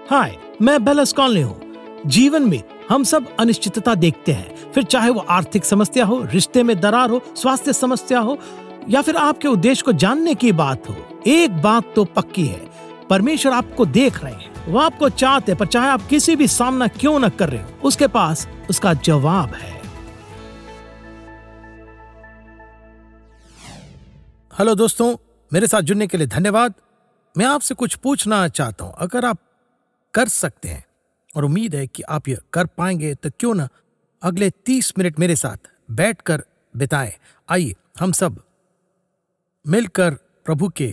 हाय, मैं बेलस कॉनली हूँ। जीवन में हम सब अनिश्चितता देखते हैं, फिर चाहे वो आर्थिक समस्या हो, रिश्ते में दरार हो, स्वास्थ्य समस्या हो या फिर आपके उद्देश्य को जानने की बात हो। एक बात तो पक्की है, परमेश्वर आपको देख रहे हैं, वो आपको चाहते हैं, पर चाहे आप किसी भी सामना क्यों न कर रहे हो, उसके पास उसका जवाब है। हेलो दोस्तों, मेरे साथ जुड़ने के लिए धन्यवाद। मैं आपसे कुछ पूछना चाहता हूं, अगर आप कर सकते हैं और उम्मीद है कि आप ये कर पाएंगे, तो क्यों ना अगले 30 मिनट मेरे साथ बैठकर बिताएं। आइए हम सब मिलकर प्रभु के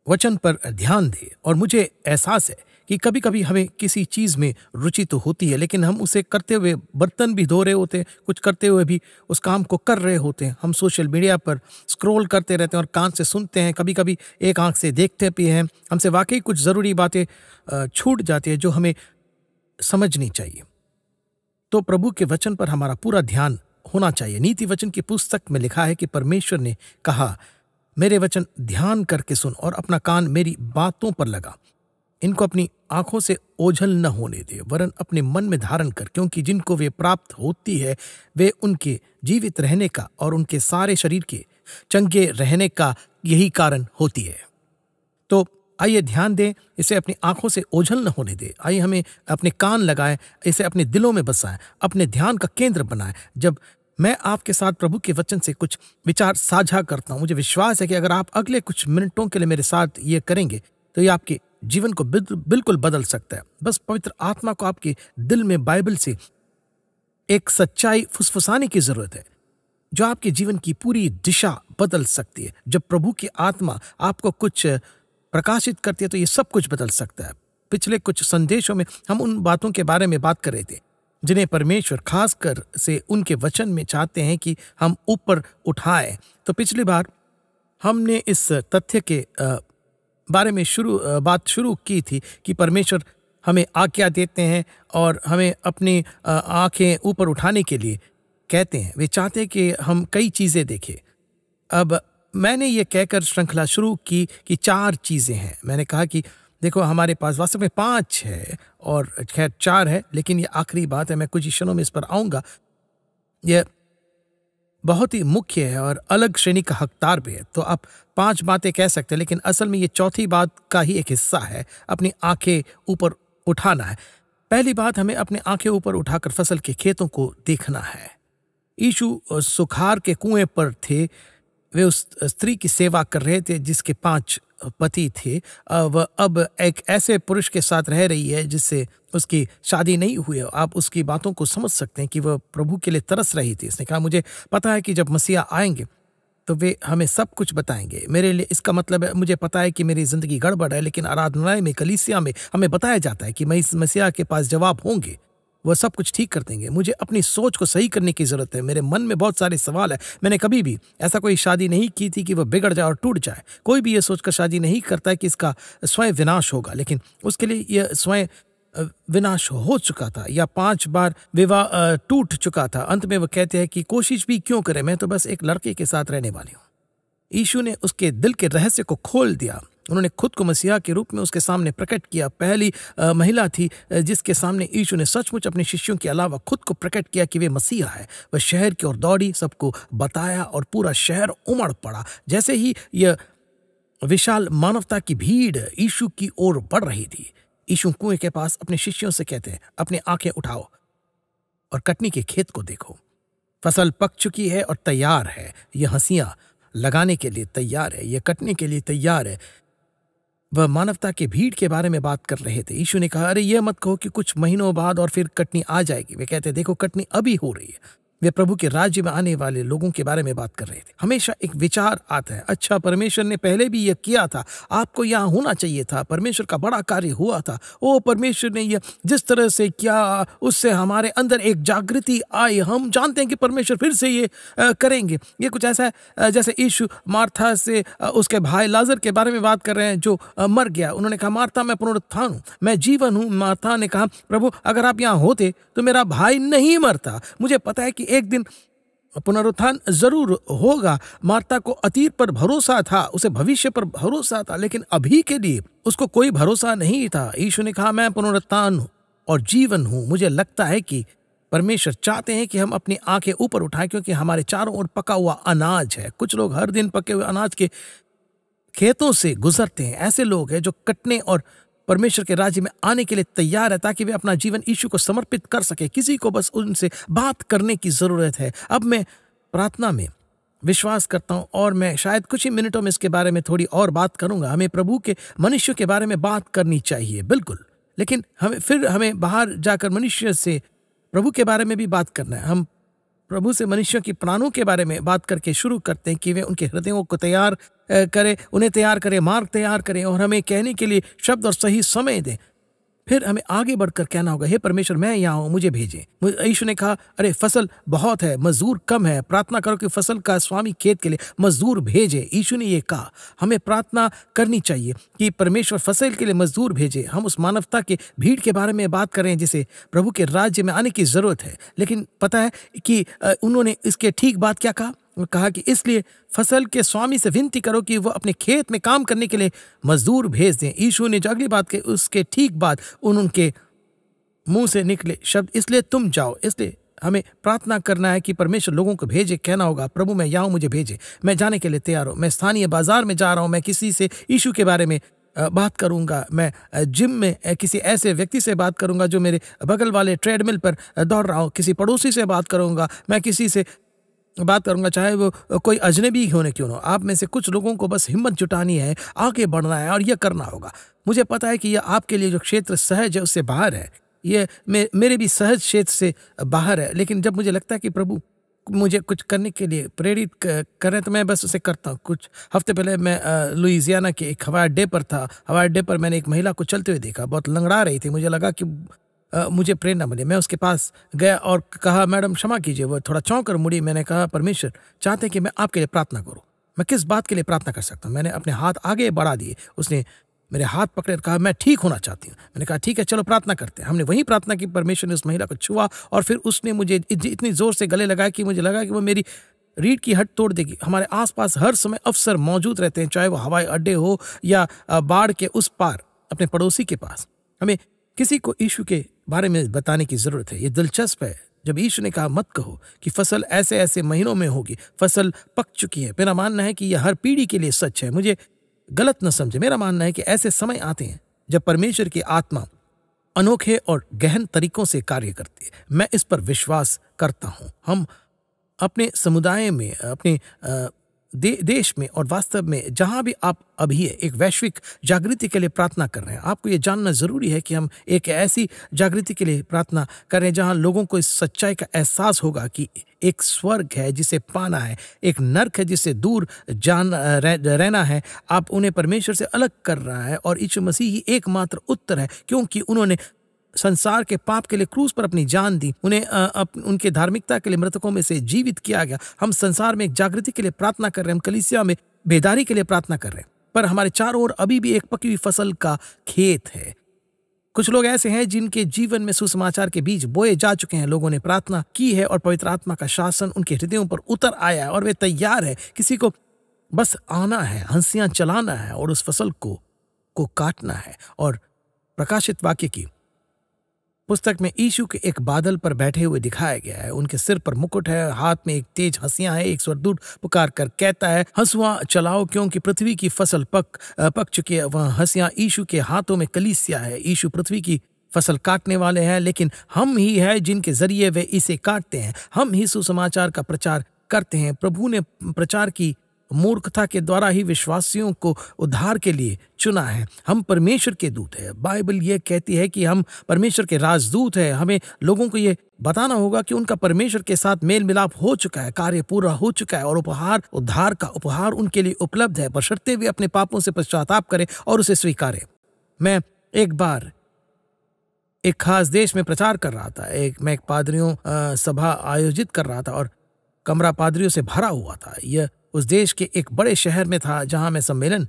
वचन पर ध्यान दें। और मुझे एहसास है कि कभी कभी हमें किसी चीज में रुचि तो होती है, लेकिन हम उसे करते हुए बर्तन भी धो रहे होते हैं, कुछ करते हुए भी उस काम को कर रहे होते हैं। हम सोशल मीडिया पर स्क्रॉल करते रहते हैं और कान से सुनते हैं, कभी कभी एक आंख से देखते भी हैं। हमसे वाकई कुछ ज़रूरी बातें छूट जाती है जो हमें समझनी चाहिए। तो प्रभु के वचन पर हमारा पूरा ध्यान होना चाहिए। नीति वचन की पुस्तक में लिखा है कि परमेश्वर ने कहा, मेरे वचन ध्यान करके सुन और अपना कान मेरी बातों पर लगा। इनको अपनी आंखों से ओझल न होने दे, वरन अपने मन में धारण कर, क्योंकि जिनको वे प्राप्त होती है वे उनके जीवित रहने का और उनके सारे शरीर के चंगे रहने का यही कारण होती है। तो आइए ध्यान दें, इसे अपनी आंखों से ओझल न होने दे। आइए हमें अपने कान लगाएं, इसे अपने दिलों में बसाएं, अपने ध्यान का केंद्र बनाएं। जब मैं आपके साथ प्रभु के वचन से कुछ विचार साझा करता हूं, मुझे विश्वास है कि अगर आप अगले कुछ मिनटों के लिए मेरे साथ ये करेंगे तो ये आपके जीवन को बिल्कुल बदल सकता है। बस पवित्र आत्मा को आपके दिल में बाइबल से एक सच्चाई फुसफुसाने की जरूरत है जो आपके जीवन की पूरी दिशा बदल सकती है। जब प्रभु की आत्मा आपको कुछ प्रकाशित करती है तो ये सब कुछ बदल सकता है। पिछले कुछ संदेशों में हम उन बातों के बारे में बात कर रहे थे जिन्हें परमेश्वर खासकर से उनके वचन में चाहते हैं कि हम ऊपर उठाएं। तो पिछली बार हमने इस तथ्य के बारे में बात शुरू की थी कि परमेश्वर हमें आज्ञा देते हैं और हमें अपनी आंखें ऊपर उठाने के लिए कहते हैं। वे चाहते हैं कि हम कई चीज़ें देखें। अब मैंने ये कहकर श्रृंखला शुरू की कि 4 चीज़ें हैं। मैंने कहा कि देखो, हमारे पास वास्तव में 5 है और खैर 4 है, लेकिन ये आखिरी बात है। मैं कुछ ही क्षणों में इस पर आऊँगा। यह बहुत ही मुख्य है और अलग श्रेणी का हकदार भी है। तो आप 5 बातें कह सकते हैं, लेकिन असल में ये चौथी बात का ही एक हिस्सा है। अपनी आंखें ऊपर उठाना है। पहली बात, हमें अपनी आंखें ऊपर उठाकर फसल के खेतों को देखना है। यीशु सुखार के कुएं पर थे। वे उस स्त्री की सेवा कर रहे थे जिसके 5 पति थे। वह अब एक ऐसे पुरुष के साथ रह रही है जिससे उसकी शादी नहीं हुई है। आप उसकी बातों को समझ सकते हैं कि वह प्रभु के लिए तरस रही थी। इसने कहा, मुझे पता है कि जब मसीहा आएंगे तो वे हमें सब कुछ बताएंगे। मेरे लिए इसका मतलब है, मुझे पता है कि मेरी जिंदगी गड़बड़ है, लेकिन आराधनालय में, कलीसिया में हमें बताया जाता है कि मसीहा के पास जवाब होंगे, वह सब कुछ ठीक कर देंगे। मुझे अपनी सोच को सही करने की जरूरत है। मेरे मन में बहुत सारे सवाल है। मैंने कभी भी ऐसा कोई शादी नहीं की थी कि वह बिगड़ जाए और टूट जाए। कोई भी ये सोचकर शादी नहीं करता है कि इसका स्वयं विनाश होगा, लेकिन उसके लिए यह स्वयं विनाश हो चुका था या 5 बार विवाह टूट चुका था। अंत में वह कहते हैं कि कोशिश भी क्यों करें, मैं तो बस एक लड़के के साथ रहने वाली हूँ। यीशु ने उसके दिल के रहस्य को खोल दिया। उन्होंने खुद को मसीहा के रूप में उसके सामने प्रकट किया। पहली महिला थी जिसके सामने यीशु ने सचमुच अपने शिष्यों के अलावा खुद को प्रकट किया कि वे मसीहा है। वह शहर की ओर दौड़ी, सबको बताया और पूरा शहर उमड़ पड़ा। जैसे ही यह विशाल मानवता की भीड़ यीशु की ओर बढ़ रही थी, यीशु कुएं के पास अपने शिष्यों से कहते हैं, अपनी आंखें उठाओ और कटनी के खेत को देखो। फसल पक चुकी है और तैयार है। यह हंसियां लगाने के लिए तैयार है, यह कटने के लिए तैयार है। वह मानवता के भीड़ के बारे में बात कर रहे थे। यीशु ने कहा, अरे यह मत कहो कि कुछ महीनों बाद और फिर कटनी आ जाएगी। वे कहते, देखो कटनी अभी हो रही है। वे प्रभु के राज्य में आने वाले लोगों के बारे में बात कर रहे थे। हमेशा एक विचार आता है, अच्छा परमेश्वर ने पहले भी यह किया था, आपको यहाँ होना चाहिए था, परमेश्वर का बड़ा कार्य हुआ था। ओ परमेश्वर ने यह जिस तरह से किया, उससे हमारे अंदर एक जागृति आई। हम जानते हैं कि परमेश्वर फिर से ये करेंगे। ये कुछ ऐसा है जैसे यीशु मार्था से उसके भाई लाजर के बारे में बात कर रहे हैं जो मर गया। उन्होंने कहा, मार्था मैं पुनरुत्थान हूँ, मैं जीवन हूँ। मार्था ने कहा, प्रभु अगर आप यहाँ होते तो मेरा भाई नहीं मरता। मुझे पता है कि एक दिन पुनरुत्थान जरूर होगा। मार्ता को अतीत पर भरोसा था, उसे भविष्य पर भरोसा था, लेकिन अभी के लिए उसको कोई भरोसा नहीं था। यीशु ने कहा, मैं पुनरुत्थान हूं और जीवन हूं। मुझे लगता है कि परमेश्वर चाहते हैं कि हम अपनी आंखें ऊपर उठाएं, क्योंकि हमारे चारों ओर पका हुआ अनाज है। कुछ लोग हर दिन पके हुए अनाज के खेतों से गुजरते हैं। ऐसे लोग हैं जो कटने और परमेश्वर के राज्य में आने के लिए तैयार है, ताकि वे अपना जीवन यीशु को समर्पित कर सके। किसी को बस उनसे बात करने की जरूरत है। अब मैं प्रार्थना में विश्वास करता हूं और मैं शायद कुछ ही मिनटों में इसके बारे में थोड़ी और बात करूंगा। हमें प्रभु के मनुष्य के बारे में बात करनी चाहिए, बिल्कुल, लेकिन हमें बाहर जाकर मनुष्य से प्रभु के बारे में भी बात करना है। हम प्रभु से मनुष्यों की प्राणों के बारे में बात करके शुरू करते हैं कि वे उनके हृदयों को तैयार करें, उन्हें तैयार करें, मार्ग तैयार करें और हमें कहने के लिए शब्द और सही समय दें। फिर हमें आगे बढ़कर कहना होगा, हे परमेश्वर, मैं यहाँ हूँ, मुझे भेजें। यीशु ने कहा, अरे फसल बहुत है, मजदूर कम है, प्रार्थना करो कि फसल का स्वामी खेत के लिए मजदूर भेजे। यीशु ने ये कहा। हमें प्रार्थना करनी चाहिए कि परमेश्वर फसल के लिए मजदूर भेजे। हम उस मानवता के भीड़ के बारे में बात करें जिसे प्रभु के राज्य में आने की जरूरत है। लेकिन पता है कि उन्होंने इसके ठीक बात क्या कहा? कहा कि इसलिए फसल के स्वामी से विनती करो कि वो अपने खेत में काम करने के लिए मजदूर भेज दें। यीशु ने जो अगली बात कही, उसके ठीक बाद उनके मुंह से निकले शब्द, इसलिए तुम जाओ। इसलिए हमें प्रार्थना करना है कि परमेश्वर लोगों को भेजे। कहना होगा, प्रभु मैं यहाँ हूं, मुझे भेजे, मैं जाने के लिए तैयार हूं। मैं स्थानीय बाजार में जा रहा हूं, मैं किसी से यीशु के बारे में बात करूंगा। मैं जिम में किसी ऐसे व्यक्ति से बात करूंगा जो मेरे बगल वाले ट्रेडमिल पर दौड़ रहा हो। किसी पड़ोसी से बात करूंगा। मैं किसी से बात करूंगा, चाहे वो कोई अजनबी होने क्यों ना हो। आप में से कुछ लोगों को बस हिम्मत जुटानी है, आगे बढ़ना है और यह करना होगा। मुझे पता है कि यह आपके लिए जो क्षेत्र सहज है उससे बाहर है, ये मेरे भी सहज क्षेत्र से बाहर है। लेकिन जब मुझे लगता है कि प्रभु मुझे कुछ करने के लिए प्रेरित करें तो मैं बस उसे करता हूँ। कुछ हफ्ते पहले मैं लुइसियाना के एक हवाई अड्डे पर था। हवाई अड्डे पर मैंने एक महिला को चलते हुए देखा, बहुत लंगड़ा रही थी। मुझे लगा कि मुझे प्रेरणा मिली। मैं उसके पास गया और कहा, मैडम क्षमा कीजिए। वो थोड़ा चौंक कर मुड़ी। मैंने कहा, परमेश्वर चाहते हैं कि मैं आपके लिए प्रार्थना करूं। मैं किस बात के लिए प्रार्थना कर सकता हूं? मैंने अपने हाथ आगे बढ़ा दिए। उसने मेरे हाथ पकड़े और कहा, मैं ठीक होना चाहती हूँ। मैंने कहा, ठीक है, चलो प्रार्थना करते हैं। हमने वही प्रार्थना की। परमेश्वर ने उस महिला को छुआ और फिर उसने मुझे इतनी जोर से गले लगाया कि मुझे लगा कि वो मेरी रीढ़ की हड्डी तोड़ देगी। हमारे आसपास हर समय अफसर मौजूद रहते हैं, चाहे वो हवाई अड्डे हो या बाढ़ के उस पार अपने पड़ोसी के पास। हमें किसी को यीशु के बारे में बताने की जरूरत है। ये दिलचस्प है, जब यीशु ने कहा मत कहो कि फसल ऐसे ऐसे महीनों में होगी, फसल पक चुकी है। मेरा मानना है कि यह हर पीढ़ी के लिए सच है। मुझे गलत न समझे। मेरा मानना है कि ऐसे समय आते हैं जब परमेश्वर की आत्मा अनोखे और गहन तरीकों से कार्य करती है। मैं इस पर विश्वास करता हूं। हम अपने समुदाय में, अपने देश में और वास्तव में जहां भी आप अभी एक वैश्विक जागृति के लिए प्रार्थना कर रहे हैं। आपको ये जानना जरूरी है कि हम एक ऐसी जागृति के लिए प्रार्थना करें जहां लोगों को इस सच्चाई का एहसास होगा कि एक स्वर्ग है जिसे पाना है, एक नर्क है जिससे दूर रहना है। आप उन्हें परमेश्वर से अलग कर रहा है और यीशु मसीह ही एकमात्र उत्तर है, क्योंकि उन्होंने संसार के पाप के लिए क्रूस पर अपनी जान दी। उन्हें उनके धार्मिकता के लिए मृतकों में से जीवित किया गया। हम संसार में एक जागृति के लिए प्रार्थना कर रहे हैं। हम कलीसिया में बेदारी के लिए प्रार्थना कर रहे हैं, पर हमारे चारों ओर अभी भी एक पकी हुई फसल का खेत है। कुछ लोग ऐसे हैं जिनके जीवन में सुसमाचार के बीज बोए जा चुके हैं। लोगों ने प्रार्थना की है और पवित्र आत्मा का शासन उनके हृदयों पर उतर आया है और वे तैयार है। किसी को बस आना है, हंसियां चलाना है और उस फसल को काटना है। और प्रकाशित वाक्य की पुस्तक में यीशु के एक बादल पर बैठे हुए दिखाया गया है। उनके सिर पर मुकुट है, हाथ में एक तेज हंसियां है। एक स्वर्गदूत पुकार कर कहता है, हंसुआ चलाओ क्योंकि पृथ्वी की फसल पक चुकी है। वह हंसियां यीशु के हाथों में कलीसिया है। यीशु पृथ्वी की फसल काटने वाले हैं, लेकिन हम ही है जिनके जरिए वे इसे काटते हैं। हम ही सुसमाचार का प्रचार करते हैं। प्रभु ने प्रचार की मूर्खता के द्वारा ही विश्वासियों को उद्धार के लिए चुना है। हम परमेश्वर के दूत हैं। बाइबल यह कहती है कि हम परमेश्वर के राजदूत हैं। हमें लोगों को यह बताना होगा कि उनका परमेश्वर के साथ मेल मिलाप हो चुका है, कार्य पूरा हो चुका है और उद्धार का उपहार उनके लिए उपलब्ध है, बशर्ते वे अपने पापों से पश्चाताप करें और उसे स्वीकारें। मैं एक बार एक खास देश में प्रचार कर रहा था। मैं एक पादरियों सभा आयोजित कर रहा था और कमरा पादरियों से भरा हुआ था। यह उस देश के एक बड़े शहर में था जहां मैं सम्मेलन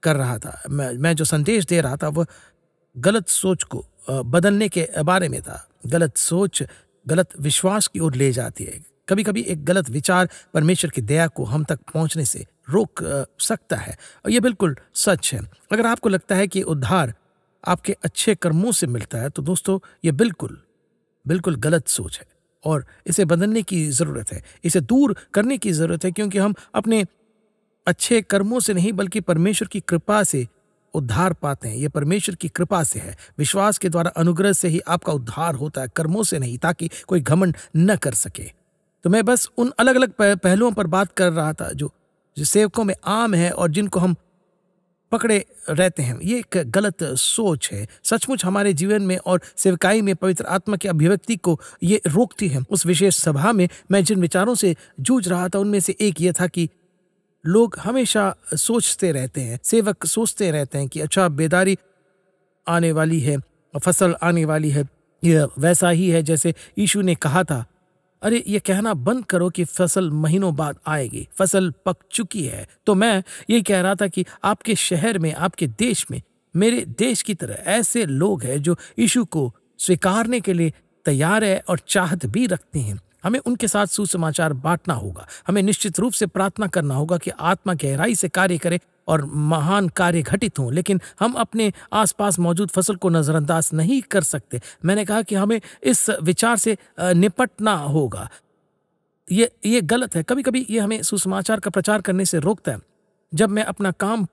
कर रहा था। मैं जो संदेश दे रहा था वह गलत सोच को बदलने के बारे में था। गलत सोच गलत विश्वास की ओर ले जाती है। कभी कभी एक गलत विचार परमेश्वर की दया को हम तक पहुंचने से रोक सकता है, और यह बिल्कुल सच है। अगर आपको लगता है कि उद्धार आपके अच्छे कर्मों से मिलता है तो दोस्तों ये बिल्कुल बिल्कुल गलत सोच है, और इसे बदलने की ज़रूरत है, इसे दूर करने की ज़रूरत है, क्योंकि हम अपने अच्छे कर्मों से नहीं बल्कि परमेश्वर की कृपा से उद्धार पाते हैं। ये परमेश्वर की कृपा से है, विश्वास के द्वारा, अनुग्रह से ही आपका उद्धार होता है, कर्मों से नहीं, ताकि कोई घमंड न कर सके। तो मैं बस उन अलग अलग पहलुओं पर बात कर रहा था जो सेवकों में आम है और जिनको हम पकड़े रहते हैं। ये एक गलत सोच है, सचमुच हमारे जीवन में और सेवकाई में पवित्र आत्मा की अभिव्यक्ति को ये रोकती है। उस विशेष सभा में मैं जिन विचारों से जूझ रहा था उनमें से एक ये था कि लोग हमेशा सोचते रहते हैं, सेवक सोचते रहते हैं कि अच्छा, बेदारी आने वाली है, फसल आने वाली है। यह वैसा ही है जैसे यीशु ने कहा था, अरे ये कहना बंद करो कि फसल महीनों बाद आएगी, फसल पक चुकी है। तो मैं ये कह रहा था कि आपके शहर में, आपके देश में, मेरे देश की तरह ऐसे लोग हैं जो यीशु को स्वीकारने के लिए तैयार है और चाहत भी रखते हैं। हमें उनके साथ सुसमाचार बांटना होगा। हमें निश्चित रूप से प्रार्थना करना होगा कि आत्मा गहराई से कार्य करे और महान कार्य घटित हों, लेकिन हम अपने आसपास मौजूद फसल को नजरअंदाज नहीं कर सकते। मैंने कहा कि हमें इस विचार से निपटना होगा। ये गलत है। कभी कभी ये हमें सुसमाचार का प्रचार करने से रोकता है। जब मैं अपना काम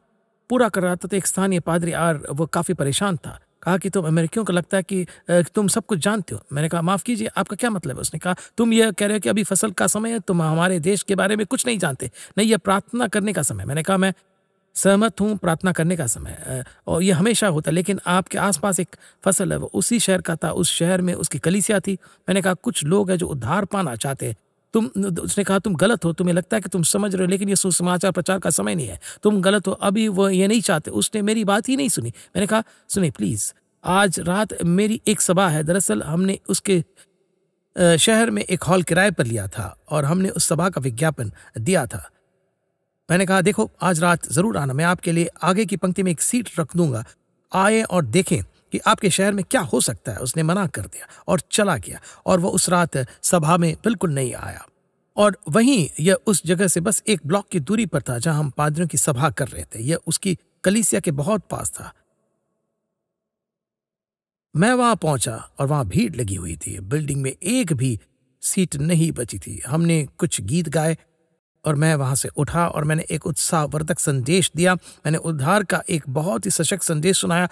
पूरा कर रहा था तो एक स्थानीय पादरी वो काफी परेशान था। कहा कि तुम अमेरिकियों को लगता है कि तुम सब कुछ जानते हो। मैंने कहा माफ कीजिए, आपका क्या मतलब है? उसने कहा तुम यह कह रहे हो कि अभी फसल का समय है, तुम हमारे देश के बारे में कुछ नहीं जानते। नहीं, यह प्रार्थना करने का समय। मैंने कहा मैं सहमत हूँ, प्रार्थना करने का समय और ये हमेशा होता है, लेकिन आपके आसपास एक फसल है, वो उसी शहर का था, उस शहर में उसकी कलीसिया थी। मैंने कहा कुछ लोग हैं जो उद्धार पाना चाहते हैं। उसने कहा तुम गलत हो, तुम्हें लगता है कि तुम समझ रहे हो, लेकिन ये सुसमाचार प्रचार का समय नहीं है, तुम गलत हो, अभी वो ये नहीं चाहते। उसने मेरी बात ही नहीं सुनी। मैंने कहा सुनिए प्लीज, आज रात मेरी एक सभा है। दरअसल हमने उसके शहर में एक हॉल किराए पर लिया था और हमने उस सभा का विज्ञापन दिया था। मैंने कहा देखो, आज रात जरूर आना, मैं आपके लिए आगे की पंक्ति में एक सीट रख दूंगा, आए और देखें कि आपके शहर में क्या हो सकता है। उसने मना कर दिया और चला गया, और वह उस रात सभा में बिल्कुल नहीं आया। और वहीं यह उस जगह से बस एक ब्लॉक की दूरी पर था जहां हम पादरियों की सभा कर रहे थे। यह उसकी कलीसिया के बहुत पास था। मैं वहां पहुंचा और वहां भीड़ लगी हुई थी। बिल्डिंग में एक भी सीट नहीं बची थी। हमने कुछ गीत गाए और मैं वहां से उठा और मैंने एक उत्साहवर्धक संदेश दिया। मैंने उद्धार का एक बहुत ही सशक्त संदेश सुनाया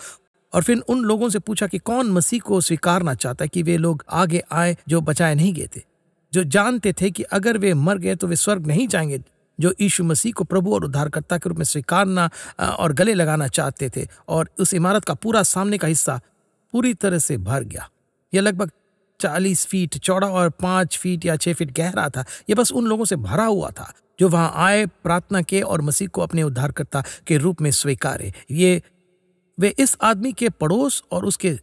और फिर उन लोगों से पूछा कि कौन मसीह को स्वीकारना चाहता है, कि वे लोग आगे आए जो बचाए नहीं गए थे, जो जानते थे कि अगर वे मर गए तो वे स्वर्ग नहीं जाएंगे, जो यीशु मसीह को प्रभु और उद्धारकर्ता के रूप में स्वीकारना और गले लगाना चाहते थे। और उस इमारत का पूरा सामने का हिस्सा पूरी तरह से भर गया। यह लगभग 40 फीट चौड़ा और 5 फीट या 6 फीट गहरा था। यह बस उन लोगों से भरा हुआ था जो वहां आए, प्रार्थना के और मसीह को अपने उद्धारकर्ता के रूप में स्वीकारे। वे इस आदमी के पड़ोस और उसके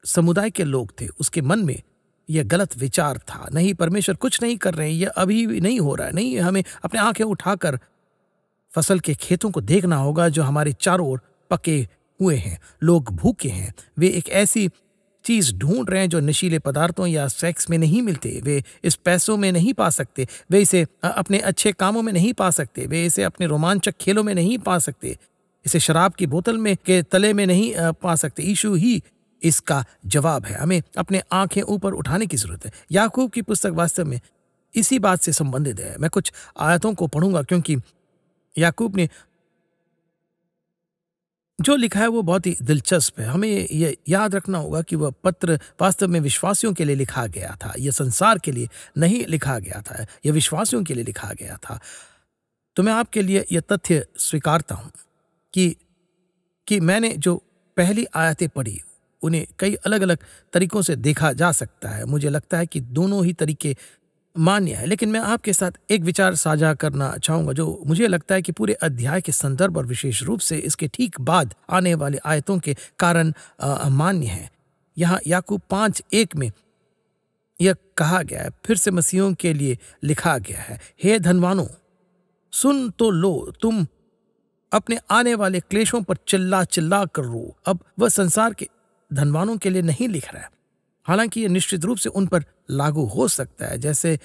समुदाय के लोग थे। उसके मन में यह गलत विचार था, नहीं परमेश्वर कुछ नहीं कर रहे हैं, यह अभी भी नहीं हो रहा है। नहीं, हमें अपने आंखें उठाकर फसल के खेतों को देखना होगा जो हमारे चारों ओर पके हुए हैं। लोग भूखे हैं, वे एक ऐसी चीज ढूंढ रहे हैं जो नशीले पदार्थों या सेक्स में नहीं मिलते। वे इस पैसों में नहीं पा सकते, वे इसे अपने अच्छे कामों में नहीं पा सकते, वे इसे अपने रोमांचक खेलों में नहीं पा सकते, इसे शराब की बोतल में के तले में नहीं पा सकते। यीशु ही इसका जवाब है। हमें अपने आंखें ऊपर उठाने की जरूरत है। याकूब की पुस्तक वास्तव में इसी बात से संबंधित है। मैं कुछ आयतों को पढ़ूंगा क्योंकि याकूब ने जो लिखा है वो बहुत ही दिलचस्प है। हमें यह याद रखना होगा कि वह पत्र वास्तव में विश्वासियों के लिए लिखा गया था। यह संसार के लिए नहीं लिखा गया था, यह विश्वासियों के लिए लिखा गया था। तो मैं आपके लिए यह तथ्य स्वीकारता हूं कि मैंने जो पहली आयतें पढ़ी उन्हें कई अलग अलग तरीकों से देखा जा सकता है। मुझे लगता है कि दोनों ही तरीके मान्य है, लेकिन मैं आपके साथ एक विचार साझा करना चाहूंगा जो मुझे लगता है कि पूरे अध्याय के संदर्भ और विशेष रूप से इसके ठीक बाद आने वाले आयतों के कारण मान्य है। यहाँ याकूब 5:1 में यह कहा गया है, फिर से मसीहों के लिए लिखा गया है, हे धनवानों सुन तो लो, तुम अपने आने वाले क्लेशों पर चिल्ला चिल्ला कर रो। अब वह संसार के धनवानों के लिए नहीं लिख रहा है, हालांकि यह निश्चित रूप से उन पर लागू हो सकता है, जैसे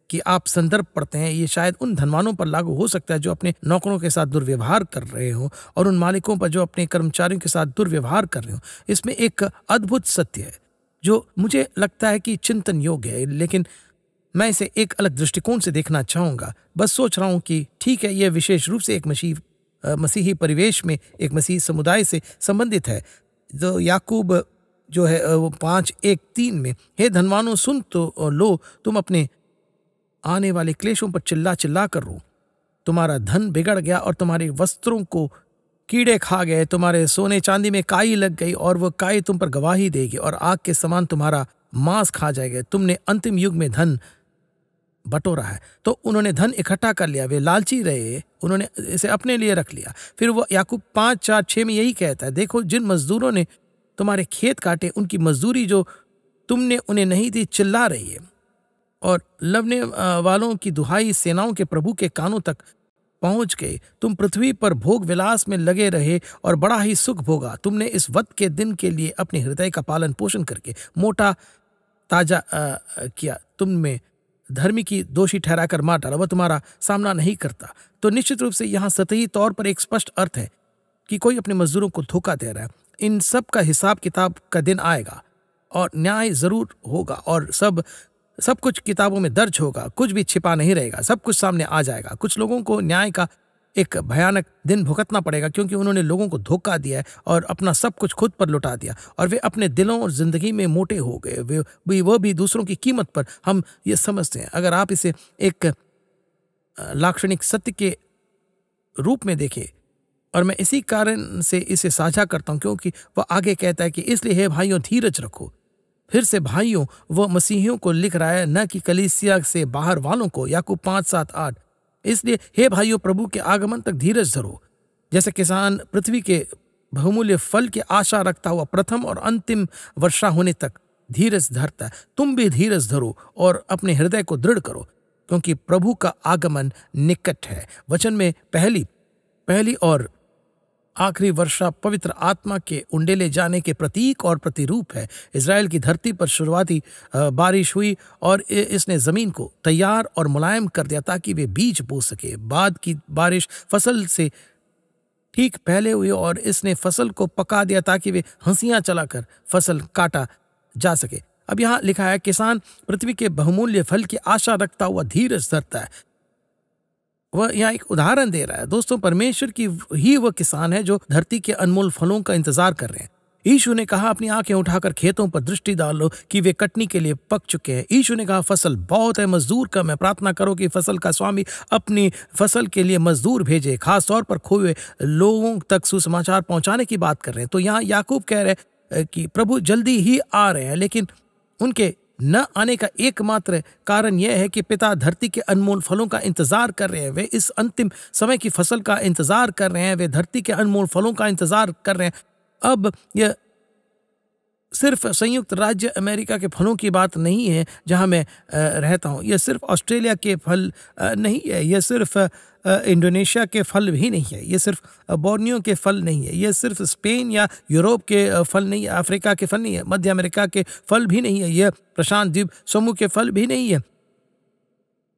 कि आप संदर्भ पढ़ते हैं, ये शायद उन धनवानों पर लागू हो सकता है जो अपने नौकरों के साथ दुर्व्यवहार कर रहे हो, और उन मालिकों पर जो अपने कर्मचारियों के साथ दुर्व्यवहार कर रहे हो। इसमें एक अद्भुत सत्य है जो मुझे लगता है कि चिंतन योग्य है, लेकिन मैं इसे एक अलग दृष्टिकोण से देखना चाहूँगा। बस सोच रहा हूँ कि ठीक है, यह विशेष रूप से एक मसीही परिवेश में, एक मसीही समुदाय से संबंधित है। तो याकूब जो है वो 5:1-3 में, हे धनवानों सुन तो लो, तुम अपने आने वाले क्लेशों पर चिल्ला चिल्ला कर रो। तुम्हारा धन बिगड़ गया और तुम्हारे वस्त्रों को कीड़े खा गए, तुम्हारे सोने चांदी में काई लग गई और वह काई तुम पर गवाही देगी और आग के समान तुम्हारा मांस खा जाएगा। तुमने अंतिम युग में धन बटोरा है। तो उन्होंने धन इकट्ठा कर लिया, वे लालची रहे, उन्होंने इसे अपने लिए रख लिया। फिर वो याकूब 5:4-6 में यही कहता है, देखो जिन मजदूरों ने तुम्हारे खेत काटे, उनकी मजदूरी जो तुमने उन्हें नहीं दी चिल्ला रही है, और लवने वालों की दुहाई सेनाओं के प्रभु के कानों तक पहुंच गई। तुम पृथ्वी पर भोग विलास में लगे रहे और बड़ा ही सुख भोगा। तुमने इस वक्त के दिन के लिए अपने हृदय का पालन पोषण करके मोटा ताजा किया। तुमने धर्मी की दोषी ठहराकर मार डाला, वह तुम्हारा सामना नहीं करता। तो निश्चित रूप से यहाँ सतही तौर पर एक स्पष्ट अर्थ है कि कोई अपने मजदूरों को धोखा दे रहा है। इन सब का हिसाब किताब का दिन आएगा और न्याय जरूर होगा, और सब कुछ किताबों में दर्ज होगा, कुछ भी छिपा नहीं रहेगा, सब कुछ सामने आ जाएगा। कुछ लोगों को न्याय का एक भयानक दिन भुगतना पड़ेगा क्योंकि उन्होंने लोगों को धोखा दिया है और अपना सब कुछ खुद पर लुटा दिया, और वे अपने दिलों और जिंदगी में मोटे हो गए, वो भी दूसरों की कीमत पर। हम ये समझते हैं, अगर आप इसे एक लाक्षणिक सत्य के रूप में देखें, और मैं इसी कारण से इसे साझा करता हूं क्योंकि वह आगे कहता है कि इसलिए हे भाइयों धीरज रखो। फिर से भाइयों वह मसीहियों को लिख रहा है, न कि कलीसिया से बाहर वालों को। याकूब 5:7-8, इसलिए हे भाइयों प्रभु के आगमन तक धीरज धरो। जैसे किसान पृथ्वी के बहुमूल्य फल की आशा रखता हुआ प्रथम और अंतिम वर्षा होने तक धीरज धरता है, तुम भी धीरज धरो और अपने हृदय को दृढ़ करो, क्योंकि प्रभु का आगमन निकट है। वचन में पहली और आखिरी वर्षा पवित्र आत्मा के उंडेले जाने के प्रतीक और प्रतिरूप है। इज़राइल की धरती पर शुरुआती बारिश हुई और इसने जमीन को तैयार और मुलायम कर दिया ताकि वे बीज बो सके। बाद की बारिश फसल से ठीक पहले हुई और इसने फसल को पका दिया ताकि वे हंसियां चलाकर फसल काटा जा सके। अब यहाँ लिखा है, किसान पृथ्वी के बहुमूल्य फल की आशा रखता हुआ धीरज धरता है। वह यहाँ एक उदाहरण दे रहा है। दोस्तों, परमेश्वर की ही वह किसान है जो धरती के अनमोल फलों का इंतजार कर रहे हैं। यीशु ने कहा, अपनी आंखें उठाकर खेतों पर दृष्टि डालो कि वे कटनी के लिए पक चुके हैं। यीशु ने कहा, फसल बहुत है, मजदूर कम है। प्रार्थना करो कि फसल का स्वामी अपनी फसल के लिए मजदूर भेजे। खासतौर पर खोए हुए लोगों तक सुसमाचार पहुंचाने की बात कर रहे हैं। तो यहाँ याकूब कह रहे हैं कि प्रभु जल्दी ही आ रहे हैं, लेकिन उनके न आने का एकमात्र कारण यह है कि पिता धरती के अनमोल फलों का इंतजार कर रहे हैं। वे इस अंतिम समय की फसल का इंतजार कर रहे हैं, वे धरती के अनमोल फलों का इंतजार कर रहे हैं। अब यह सिर्फ संयुक्त राज्य अमेरिका के फलों की बात नहीं है जहां मैं रहता हूं, यह सिर्फ ऑस्ट्रेलिया के फल नहीं है, यह सिर्फ इंडोनेशिया के फल भी नहीं है, यह सिर्फ बोर्नियो के फल नहीं है, यह सिर्फ स्पेन या यूरोप के फल नहीं है, अफ्रीका के फल नहीं है, मध्य अमेरिका के फल भी नहीं है, यह प्रशांत द्वीप समूह के फल भी नहीं है।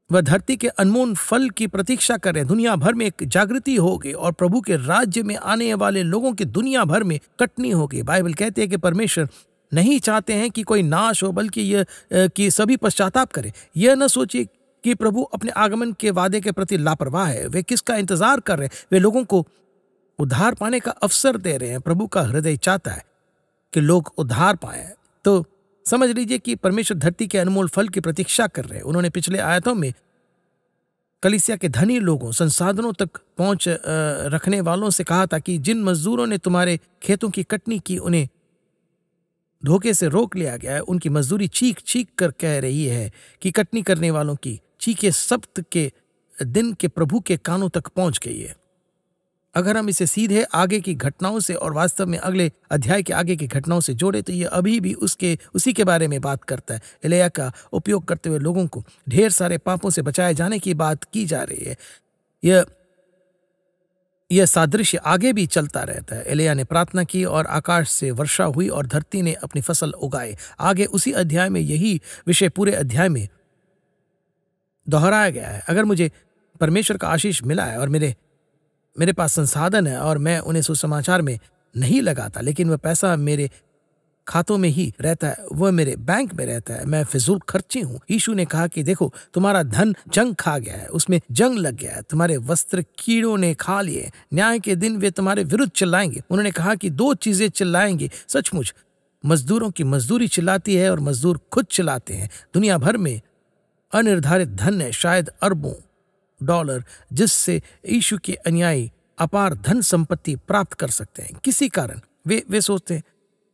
वह धरती के अनमोल फल की प्रतीक्षा कर रहे हैं। दुनिया भर में एक जागृति होगी और प्रभु के राज्य में आने वाले लोगों की दुनिया भर में कटनी होगी। बाइबल कहती है कि परमेश्वर नहीं चाहते हैं कि कोई नाश हो, बल्कि यह कि सभी पश्चाताप करें। यह न सोचिए कि प्रभु अपने आगमन के वादे के प्रति लापरवाह है। वे किसका इंतजार कर रहे हैं? वे लोगों को उद्धार पाने का अवसर दे रहे हैं। प्रभु का हृदय चाहता है कि लोग उद्धार पाए। तो समझ लीजिए कि परमेश्वर धरती के अनमोल फल की प्रतीक्षा कर रहे हैं। उन्होंने पिछले आयतों में कलीसिया के धनी लोगों, संसाधनों तक पहुंच रखने वालों से कहा था कि जिन मजदूरों ने तुम्हारे खेतों की कटनी की, उन्हें धोखे से रोक लिया गया है। उनकी मजदूरी चीख चीख कर कह रही है कि कटनी करने वालों की चीखे सब्त के दिन के प्रभु के कानों तक पहुंच गई है। अगर हम इसे सीधे आगे की घटनाओं से और वास्तव में अगले अध्याय के आगे की घटनाओं से जोड़े तो यह अभी भी उसी के बारे में बात करता है। एलिय्याह का उपयोग करते हुए लोगों को ढेर सारे पापों से बचाए जाने की बात की जा रही है। यह सादृश्य आगे भी चलता रहता है। एलिय्याह ने प्रार्थना की और आकाश से वर्षा हुई और धरती ने अपनी फसल उगाए। आगे उसी अध्याय में यही विषय पूरे अध्याय में दोहराया गया है। अगर मुझे परमेश्वर का आशीष मिला है और मेरे पास संसाधन है और मैं उन्हें सुसमाचार में नहीं लगाता, लेकिन वह पैसा मेरे खातों में ही रहता है, वह मेरे बैंक में रहता है, मैं फिजूल खर्ची हूँ। यीशु ने कहा कि देखो, तुम्हारा धन जंग खा गया है, उसमें जंग लग गया है, तुम्हारे वस्त्र कीड़ों ने खा लिए, न्याय के दिन वे तुम्हारे विरुद्ध चिल्लाएंगे। उन्होंने कहा कि दो चीजें चिल्लाएंगी। सचमुच मजदूरों की मजदूरी चिल्लाती है और मजदूर खुद चिल्लाते हैं। दुनिया भर में अनिर्धारित धन है, शायद अरबों डॉलर, जिससे यीशु के अनुयायी अपार धन संपत्ति प्राप्त कर सकते हैं। किसी कारण वे सोचते हैं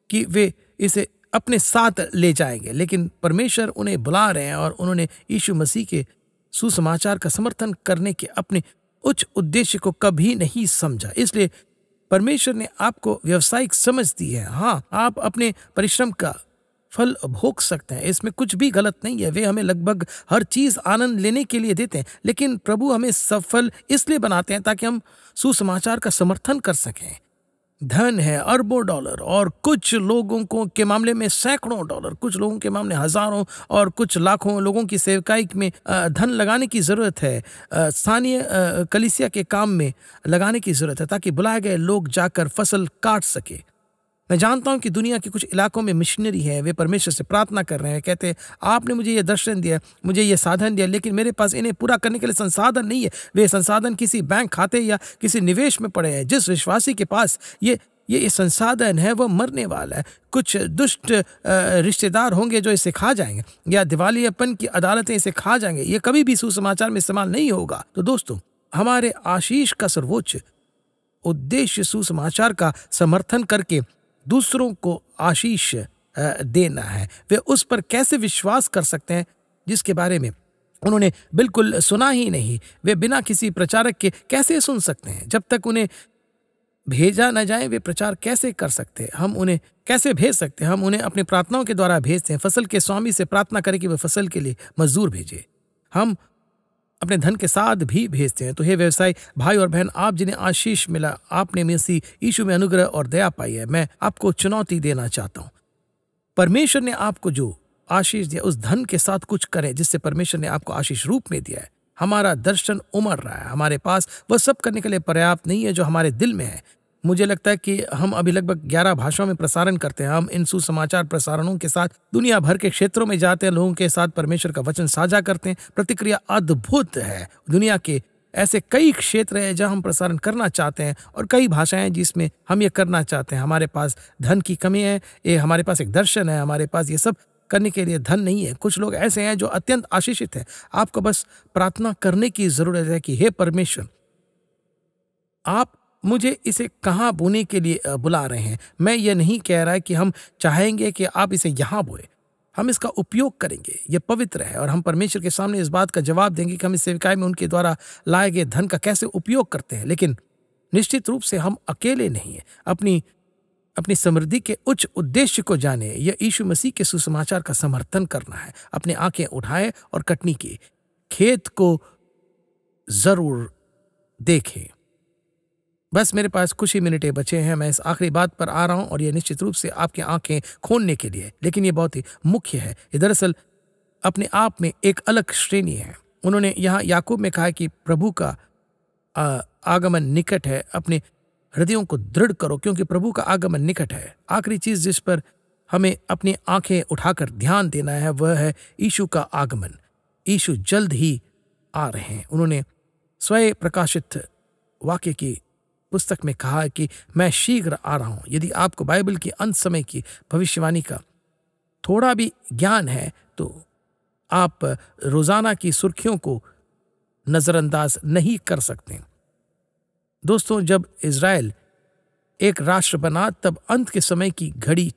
कि वे इसे अपने साथ ले जाएंगे, लेकिन परमेश्वर उन्हें बुला रहे हैं और उन्होंने यीशु मसीह के सुसमाचार का समर्थन करने के अपने उच्च उद्देश्य को कभी नहीं समझा। इसलिए परमेश्वर ने आपको व्यावसायिक समझ दी है। हाँ, आप अपने परिश्रम का फल भोग सकते हैं, इसमें कुछ भी गलत नहीं है। वे हमें लगभग हर चीज आनंद लेने के लिए देते हैं, लेकिन प्रभु हमें सफल इसलिए बनाते हैं ताकि हम सुसमाचार का समर्थन कर सकें। धन है अरबों डॉलर, और कुछ लोगों को के मामले में सैकड़ों डॉलर, कुछ लोगों के मामले हजारों और कुछ लाखों लोगों की सेवकाई में धन लगाने की जरूरत है। स्थानीय कलीसिया के काम में लगाने की जरूरत है ताकि बुलाए गए लोग जाकर फसल काट सके। मैं जानता हूं कि दुनिया के कुछ इलाकों में मिशनरी है, वे परमेश्वर से प्रार्थना कर रहे हैं, कहते हैं आपने मुझे ये दर्शन दिया, मुझे ये साधन दिया, लेकिन मेरे पास इन्हें पूरा करने के लिए संसाधन नहीं है। वे संसाधन किसी बैंक खाते या किसी निवेश में पड़े हैं। जिस विश्वासी के पास ये संसाधन है वह मरने वाला है। कुछ दुष्ट रिश्तेदार होंगे जो इसे खा जाएंगे, या दिवालियापन की अदालतें इसे खा जाएंगे। ये कभी भी सुसमाचार में इस्तेमाल नहीं होगा। तो दोस्तों, हमारे आशीष का सर्वोच्च उद्देश्य सुसमाचार का समर्थन करके दूसरों को आशीष देना है। वे उस पर कैसे विश्वास कर सकते हैं जिसके बारे में उन्होंने बिल्कुल सुना ही नहीं? वे बिना किसी प्रचारक के कैसे सुन सकते हैं? जब तक उन्हें भेजा न जाए वे प्रचार कैसे कर सकते हैं? हम उन्हें कैसे भेज सकते हैं? हम उन्हें अपनी प्रार्थनाओं के द्वारा भेजते हैं। फसल के स्वामी से प्रार्थना करें कि वह फसल के लिए मजदूर भेजे। हम अपने धन के साथ भी भेजते हैं। तो हे व्यवसाय भाई और बहन, आप जिन्हें आशीष मिला, आपने मसीह यीशु में अनुग्रह और दया पाई है, मैं आपको चुनौती देना चाहता हूं। परमेश्वर ने आपको जो आशीष दिया उस धन के साथ कुछ करें जिससे परमेश्वर ने आपको आशीष रूप में दिया है। हमारा दर्शन उमड़ रहा है, हमारे पास वह सब करने के लिए पर्याप्त नहीं है जो हमारे दिल में है। मुझे लगता है कि हम अभी लगभग 11 भाषाओं में प्रसारण करते हैं। हम इन सुसमाचार प्रसारणों के साथ दुनिया भर के क्षेत्रों में जाते हैं, लोगों के साथ परमेश्वर का वचन साझा करते हैं। प्रतिक्रिया अद्भुत है। दुनिया के ऐसे कई क्षेत्र हैं जहां हम प्रसारण करना चाहते हैं और कई भाषाएं जिसमें हम ये करना चाहते हैं। हमारे पास धन की कमी है, ये हमारे पास एक दर्शन है, हमारे पास ये सब करने के लिए धन नहीं है। कुछ लोग ऐसे हैं जो अत्यंत आशीषित है। आपको बस प्रार्थना करने की जरूरत है कि हे परमेश्वर, आप मुझे इसे कहाँ बोने के लिए बुला रहे हैं। मैं ये नहीं कह रहा कि हम चाहेंगे कि आप इसे यहाँ बोए, हम इसका उपयोग करेंगे। यह पवित्र है और हम परमेश्वर के सामने इस बात का जवाब देंगे कि हम इस सेवकाई में उनके द्वारा लाए गए धन का कैसे उपयोग करते हैं। लेकिन निश्चित रूप से हम अकेले नहीं हैं। अपनी समृद्धि के उच्च उद्देश्य को जाने, यह यीशु मसीह के सुसमाचार का समर्थन करना है। अपने आंखें उठाए और कटनी की खेत को जरूर देखें। बस मेरे पास कुछ ही मिनटें बचे हैं। मैं इस आखिरी बात पर आ रहा हूं और यह निश्चित रूप से आपकी आंखें खोलने के लिए, लेकिन यह बहुत ही मुख्य है। ये दरअसल अपने आप में एक अलग श्रेणी है। उन्होंने यहाँ याकूब में कहा कि प्रभु का आगमन निकट है, अपने हृदयों को दृढ़ करो क्योंकि प्रभु का आगमन निकट है। आखिरी चीज जिस पर हमें अपनी आंखें उठाकर ध्यान देना है वह है यीशु का आगमन। यीशु जल्द ही आ रहे हैं। उन्होंने स्वयं प्रकाशित वाक्य की पुस्तक में कहा कि मैं शीघ्र आ रहा हूं। यदि आपको बाइबल की अंत समय की भविष्यवाणी का थोड़ा भी ज्ञान है तो आप रोजाना की सुर्खियों को नजरअंदाज नहीं कर सकते। दोस्तों, जब इज़राइल एक राष्ट्र बना तब अंत के समय की घड़ी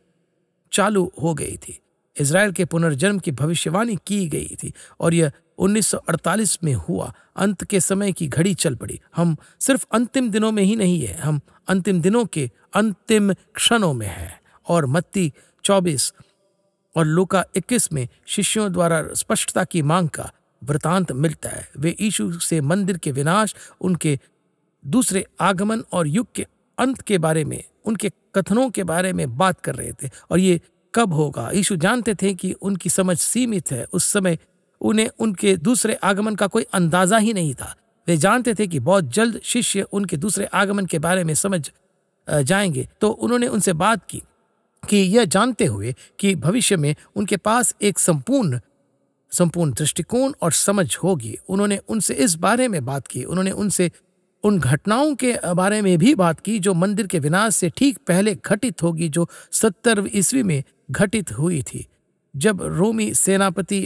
चालू हो गई थी। इज़राइल के पुनर्जन्म की भविष्यवाणी की गई थी और यह 1948 में हुआ। अंत के समय की घड़ी चल पड़ी। हम सिर्फ अंतिम दिनों में ही नहीं है, हम अंतिम दिनों के अंतिम क्षणों में हैं। और मत्ती 24 और लूका 21 में शिष्यों द्वारा स्पष्टता की मांग का वृतांत मिलता है। वे यीशु से मंदिर के विनाश, उनके दूसरे आगमन और युग के अंत के बारे में, उनके कथनों के बारे में बात कर रहे थे। और ये कब होगा? यीशु जानते थे कि उनकी समझ सीमित है। उस समय उन्हें उनके दूसरे आगमन का कोई अंदाजा ही नहीं था। वे जानते थे कि बहुत जल्द शिष्य उनके दूसरे आगमन के बारे में समझ जाएंगे। तो उन्होंने उनसे बात की कि यह जानते हुए कि भविष्य में उनके पास एक संपूर्ण दृष्टिकोण और समझ होगी, उन्होंने उनसे इस बारे में बात की। उन्होंने उनसे उन घटनाओं के बारे में भी बात की जो मंदिर के विनाश से ठीक पहले घटित होगी, जो 70 ईस्वी में घटित हुई थी, जब रोमी सेनापति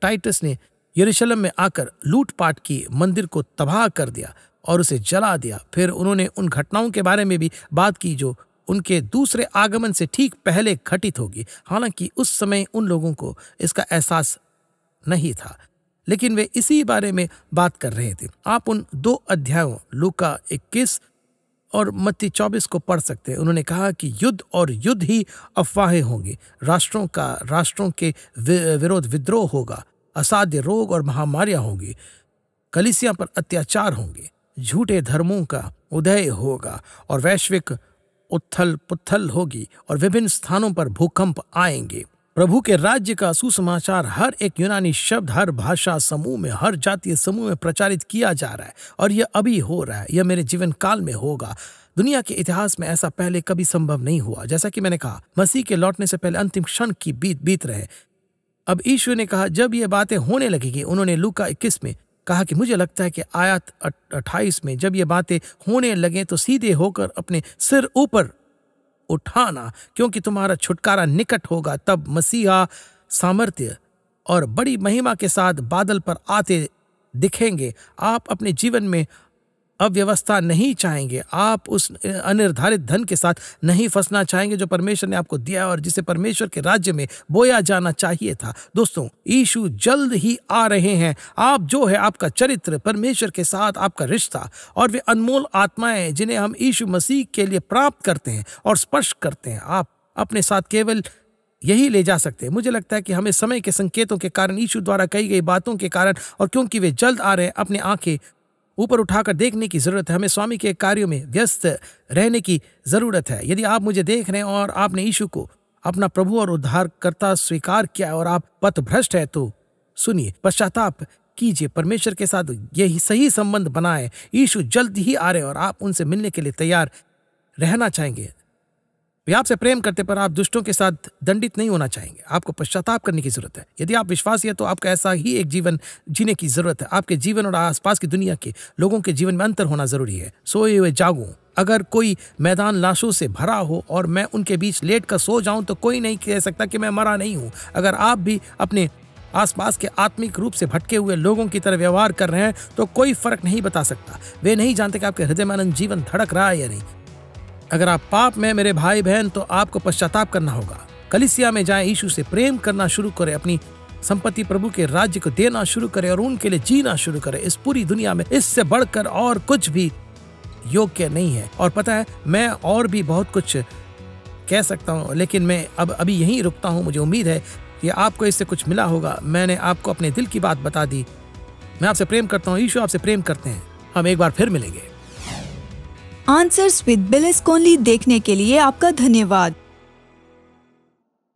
टाइटस ने यरूशलेम में आकर लूटपाट की, मंदिर को तबाह कर दिया और उसे जला दिया। फिर उन्होंने उन घटनाओं के बारे में भी बात की जो उनके दूसरे आगमन से ठीक पहले घटित होगी। हालांकि उस समय उन लोगों को इसका एहसास नहीं था, लेकिन वे इसी बारे में बात कर रहे थे। आप उन 2 अध्यायों लूका 21 और मत्ती 24 को पढ़ सकते हैं। उन्होंने कहा कि युद्ध और युद्ध ही अफवाहें होंगी, राष्ट्रों के विरोध विद्रोह होगा, असाध्य रोग और महामारियां होंगी, कलीसिया पर अत्याचार होंगे, झूठे धर्मों का उदय होगा और वैश्विक उथल पुथल होगी और विभिन्न स्थानों पर भूकंप आएंगे। प्रभु के राज्य का सुसमाचार हर एक यूनानी शब्द, हर भाषा समूह में, हर जातीय समूह में प्रचारित किया जा रहा है और यह अभी हो रहा है। यह मेरे जीवन काल में होगा। दुनिया के इतिहास में ऐसा पहले कभी संभव नहीं हुआ। जैसा कि मैंने कहा, मसीह के लौटने से पहले अंतिम क्षण की बीत रहे। अब यीशु ने कहा जब ये बातें होने लगेगी, उन्होंने लूका 21 में कहा कि मुझे लगता है कि आयत 28 में, जब ये बातें होने लगे तो सीधे होकर अपने सिर ऊपर उठाना, क्योंकि तुम्हारा छुटकारा निकट होगा। तब मसीहा सामर्थ्य और बड़ी महिमा के साथ बादल पर आते दिखेंगे। आप अपने जीवन में अव्यवस्था नहीं चाहेंगे। आप उस अनिर्धारित धन के साथ नहीं फंसना चाहेंगे जो परमेश्वर ने आपको दिया और जिसे परमेश्वर के राज्य में बोया जाना चाहिए था। दोस्तों, यीशु जल्द ही आ रहे हैं। आप जो है, आपका चरित्र, परमेश्वर के साथ आपका रिश्ता और वे अनमोल आत्माएं जिन्हें हम यीशु मसीह के लिए प्राप्त करते हैं और स्पर्श करते हैं, आप अपने साथ केवल यही ले जा सकते हैं। मुझे लगता है कि हमें समय के संकेतों के कारण, यीशु द्वारा कही गई बातों के कारण और क्योंकि वे जल्द आ रहे हैं, अपनी आंखें ऊपर उठाकर देखने की जरूरत है। हमें स्वामी के कार्यों में व्यस्त रहने की जरूरत है। यदि आप मुझे देख रहे हैं और आपने यीशु को अपना प्रभु और उद्धारकर्ता स्वीकार किया और आप पथभ्रष्ट है, तो सुनिए, पश्चाताप कीजिए, परमेश्वर के साथ यही सही संबंध बनाए। यीशु जल्द ही आ रहे और आप उनसे मिलने के लिए तैयार रहना चाहेंगे। वे आपसे प्रेम करते, पर आप दुष्टों के साथ दंडित नहीं होना चाहेंगे। आपको पश्चाताप करने की जरूरत है। यदि आप विश्वासी है तो आपको ऐसा ही एक जीवन जीने की जरूरत है। आपके जीवन और आसपास की दुनिया के लोगों के जीवन में अंतर होना जरूरी है। सोए हुए जागूं। अगर कोई मैदान लाशों से भरा हो और मैं उनके बीच लेट कर सो जाऊं तो कोई नहीं कह सकता कि मैं मरा नहीं हूं। अगर आप भी अपने आसपास के आत्मिक रूप से भटके हुए लोगों की तरह व्यवहार कर रहे हैं तो कोई फर्क नहीं बता सकता। वे नहीं जानते कि आपके हृदय में अनंत जीवन धड़क रहा है या नहीं। अगर आप पाप में मेरे भाई बहन, तो आपको पश्चाताप करना होगा। कलीसिया में जाएं, यीशु से प्रेम करना शुरू करें, अपनी संपत्ति प्रभु के राज्य को देना शुरू करें और उनके लिए जीना शुरू करें। इस पूरी दुनिया में इससे बढ़कर और कुछ भी योग्य नहीं है। और पता है, मैं और भी बहुत कुछ कह सकता हूँ, लेकिन मैं अभी यहीं रुकता हूँ। मुझे उम्मीद है कि आपको इससे कुछ मिला होगा। मैंने आपको अपने दिल की बात बता दी। मैं आपसे प्रेम करता हूँ, यीशु आपसे प्रेम करते हैं। हम एक बार फिर मिलेंगे। आंसर्स विद बिल एस्कोनली देखने के लिए आपका धन्यवाद।